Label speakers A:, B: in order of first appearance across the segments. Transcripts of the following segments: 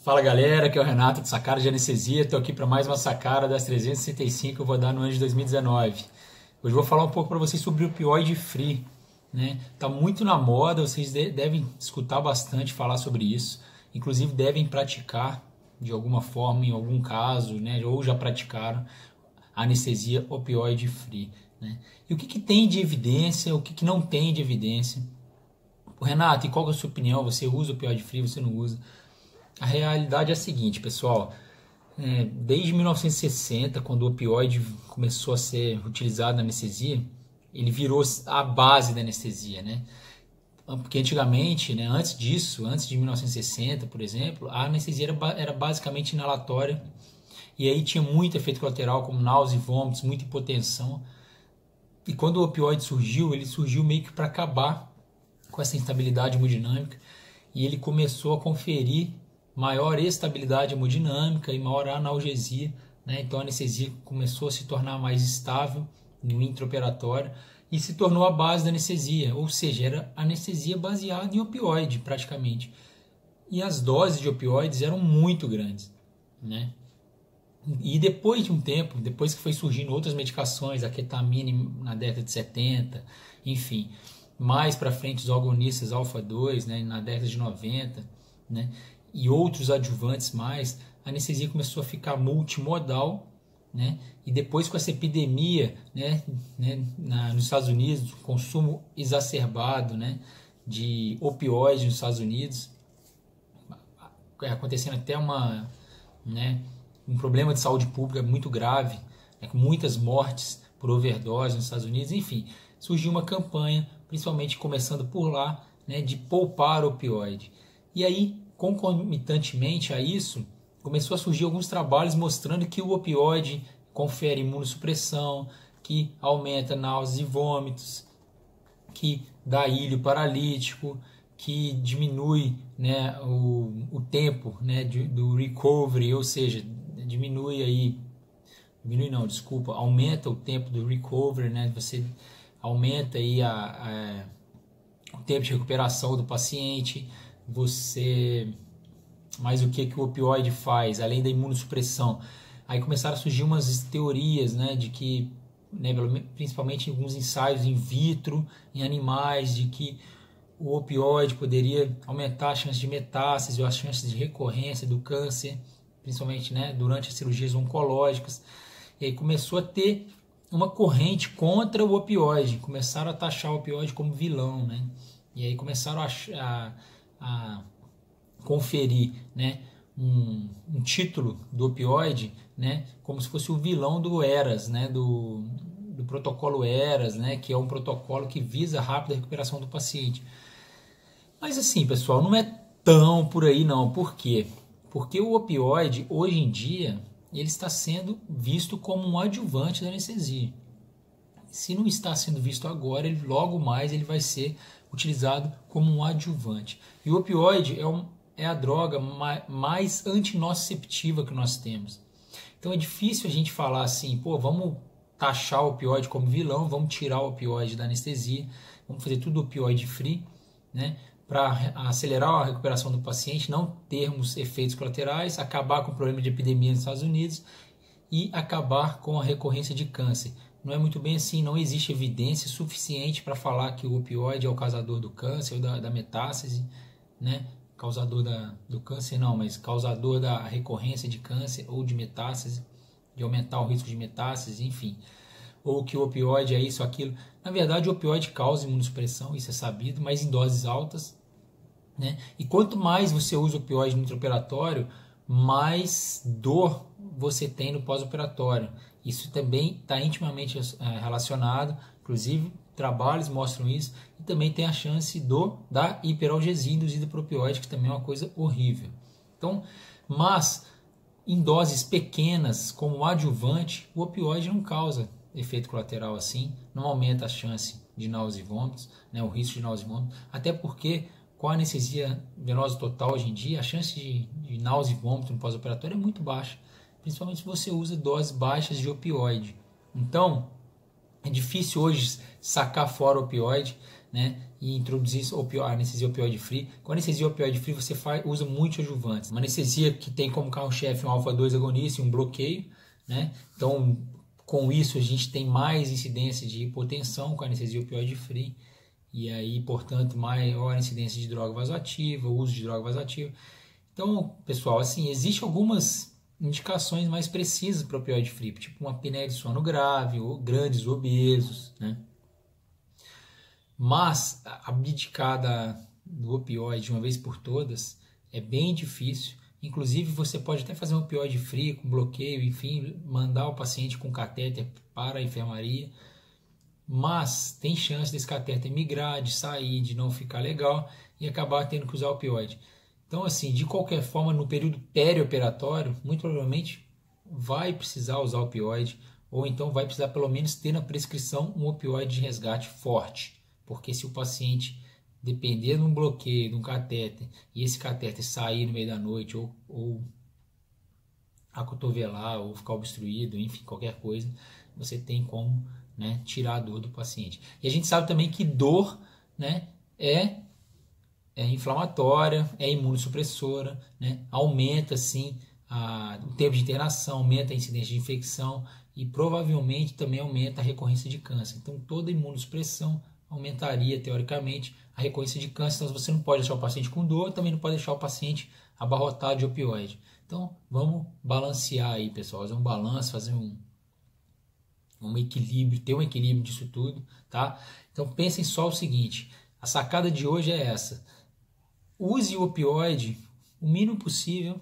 A: Fala galera, aqui é o Renato de Sacada de Anestesia, estou aqui para mais uma sacada das 365 que eu vou dar no ano de 2019. Hoje eu vou falar um pouco para vocês sobre o opioid free, né? Tá muito na moda, vocês devem escutar bastante falar sobre isso, inclusive devem praticar de alguma forma, em algum caso, né? Ou já praticaram a anestesia opioid free, né? E o que tem de evidência, o que não tem de evidência? Renato, e qual é a sua opinião? Você usa opioid free, você não usa? A realidade é a seguinte, pessoal, desde 1960, quando o opioide começou a ser utilizado na anestesia, ele virou a base da anestesia, né? Porque antigamente, né, antes disso, antes de 1960, por exemplo, a anestesia era basicamente inalatória, e aí tinha muito efeito colateral, como náusea e vômitos, muita hipotensão. E quando o opioide surgiu, ele surgiu meio que para acabar com essa instabilidade hemodinâmica, e ele começou a conferir maior estabilidade hemodinâmica e maior analgesia, né? Então a anestesia começou a se tornar mais estável no intraoperatório e se tornou a base da anestesia, ou seja, era anestesia baseada em opioide praticamente. E as doses de opioides eram muito grandes, né? E depois de um tempo, depois que foi surgindo outras medicações, a ketamina na década de 70, enfim, mais para frente os agonistas alfa-2, né, na década de 90, né, e outros adjuvantes mais, a anestesia começou a ficar multimodal, né, e depois com essa epidemia, né, nos Estados Unidos, consumo exacerbado, né, de opioides nos Estados Unidos, acontecendo até um problema de saúde pública muito grave, né, com muitas mortes por overdose nos Estados Unidos, enfim, surgiu uma campanha, principalmente começando por lá, né, de poupar opioide. E aí, concomitantemente a isso, começou a surgir alguns trabalhos mostrando que o opioide confere imunossupressão, que aumenta náuseas e vômitos, que dá ilho paralítico, que diminui, né, o tempo, né, do recovery, ou seja, aumenta o tempo do recovery, né, você aumenta aí o tempo de recuperação do paciente. Mas o que o opioide faz, além da imunossupressão? Aí começaram a surgir umas teorias, né, de que, né, principalmente em alguns ensaios in vitro, em animais, de que o opioide poderia aumentar a chance de metástase ou as chances de recorrência do câncer, principalmente, né, durante as cirurgias oncológicas. E aí começou a ter uma corrente contra o opioide, começaram a taxar o opioide como vilão, né? E aí começaram a conferir, né, um título do opioide, né, como se fosse o vilão do ERAS, né, do protocolo ERAS, né, que é um protocolo que visa a rápida recuperação do paciente. Mas assim, pessoal, não é tão por aí não. Por quê? Porque o opioide, hoje em dia, ele está sendo visto como um adjuvante da anestesia. Se não está sendo visto agora, logo mais ele vai ser utilizado como um adjuvante. E o opioide é a droga mais antinociceptiva que nós temos. Então é difícil a gente falar assim, pô, vamos taxar o opioide como vilão, vamos tirar o opioide da anestesia, vamos fazer tudo opioide free, né, para acelerar a recuperação do paciente, não termos efeitos colaterais, acabar com o problema de epidemia nos Estados Unidos e acabar com a recorrência de câncer. Não é muito bem assim, não existe evidência suficiente para falar que o opioide é o causador do câncer ou da metástase, né? Causador do câncer não, mas causador da recorrência de câncer ou de metástase, de aumentar o risco de metástase, enfim. Ou que o opioide é isso ou aquilo. Na verdade, o opioide causa imunossupressão, isso é sabido, mas em doses altas, né? E quanto mais você usa o opioide no intraoperatório, mais dor você tem no pós-operatório. Isso também está intimamente relacionado, inclusive trabalhos mostram isso, e também tem a chance da hiperalgesia induzida por opioide, que também é uma coisa horrível. Então, mas em doses pequenas, como adjuvante, o opioide não causa efeito colateral assim, não aumenta a chance de náusea e vômitos, né, o risco de náusea e vômitos, até porque com a anestesia venosa total hoje em dia, a chance de náusea e vômito no pós-operatório é muito baixa, principalmente se você usa doses baixas de opioide. Então, é difícil hoje sacar fora o opioide, né? e introduzir a anestesia opioide free. Com a anestesia opioide free você usa muitos adjuvantes. Uma anestesia que tem como carro-chefe um alfa-2 agonista e um bloqueio, né? Então, com isso a gente tem mais incidência de hipotensão com a anestesia opioide free. E aí, portanto, maior incidência de droga vasoativa, uso de droga vasoativa. Então, pessoal, assim, existem algumas indicações mais precisas para opioide free, tipo uma apneia de sono grave, ou grandes obesos, né? Mas abdicar do opioide de uma vez por todas é bem difícil. Inclusive, você pode até fazer um opioide free com bloqueio, enfim, mandar o paciente com catéter para a enfermaria, mas tem chance desse catéter migrar, de sair, de não ficar legal e acabar tendo que usar opioide. Então, assim, de qualquer forma, no período perioperatório, muito provavelmente vai precisar usar opioide, ou então vai precisar pelo menos ter na prescrição um opioide de resgate forte, porque se o paciente depender de um bloqueio, de um catéter, e esse catéter sair no meio da noite, ou acotovelar, ou ficar obstruído, enfim, qualquer coisa, você tem como, né, tirar a dor do paciente. E a gente sabe também que dor, né, é inflamatória, é imunossupressora, né, aumenta sim o tempo de internação, aumenta a incidência de infecção e provavelmente também aumenta a recorrência de câncer. Então toda imunossupressão aumentaria teoricamente a recorrência de câncer. Então você não pode deixar o paciente com dor, também não pode deixar o paciente abarrotado de opioide. Então vamos balancear aí, pessoal, fazer um balanço, fazer um equilíbrio, ter um equilíbrio disso tudo, tá? Então pensem só o seguinte, a sacada de hoje é essa: use o opioide o mínimo possível,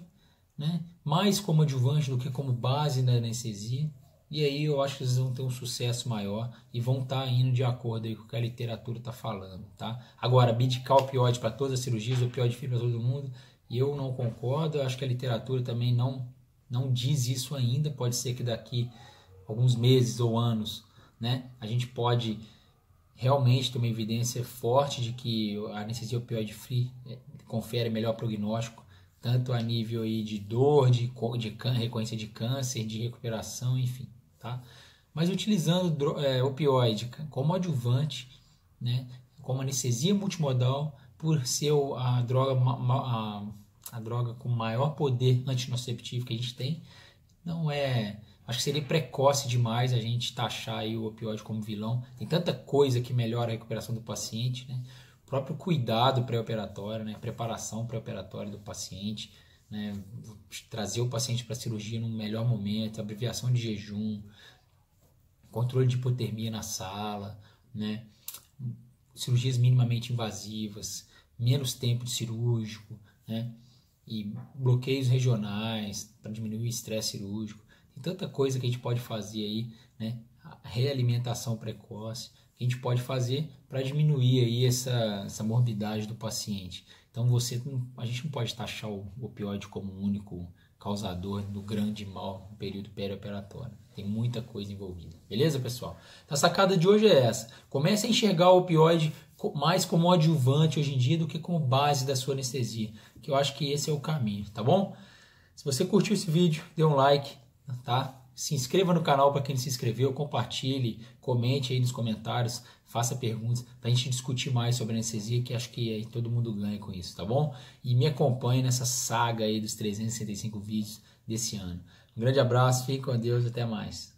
A: né? Mais como adjuvante do que como base da anestesia, e aí eu acho que vocês vão ter um sucesso maior e vão estar indo de acordo aí com o que a literatura está falando, tá? Agora, abdicar o opioide para todas as cirurgias, o opioide free para todo mundo, eu não concordo, eu acho que a literatura também não diz isso ainda, pode ser que daqui alguns meses ou anos, né, a gente pode realmente ter uma evidência forte de que a anestesia opioide free confere melhor prognóstico, tanto a nível aí de dor, de recorrência de câncer, de recuperação, enfim, tá? Mas utilizando opioide como adjuvante, né, como anestesia multimodal, por ser a droga com maior poder antinociceptivo que a gente tem, não é... Acho que seria precoce demais a gente taxar aí o opioide como vilão. Tem tanta coisa que melhora a recuperação do paciente, né? O próprio cuidado pré-operatório, né? A preparação pré-operatória do paciente, né? Trazer o paciente para a cirurgia no melhor momento, abreviação de jejum, controle de hipotermia na sala, né? Cirurgias minimamente invasivas, menos tempo de cirúrgico, né? E bloqueios regionais para diminuir o estresse cirúrgico. Tem tanta coisa que a gente pode fazer aí, né? A realimentação precoce, que a gente pode fazer para diminuir aí essa morbidade do paciente. Então a gente não pode taxar o opioide como o único causador do grande mal no período perioperatório. Tem muita coisa envolvida. Beleza, pessoal? Então, a sacada de hoje é essa. Comece a enxergar o opioide mais como adjuvante hoje em dia do que como base da sua anestesia, que eu acho que esse é o caminho, tá bom? Se você curtiu esse vídeo, dê um like, tá? Se inscreva no canal para quem não se inscreveu, compartilhe, comente aí nos comentários, faça perguntas para a gente discutir mais sobre anestesia, que acho que aí todo mundo ganha com isso, tá bom? E me acompanhe nessa saga aí dos 365 vídeos desse ano. Um grande abraço, fique com Deus, até mais.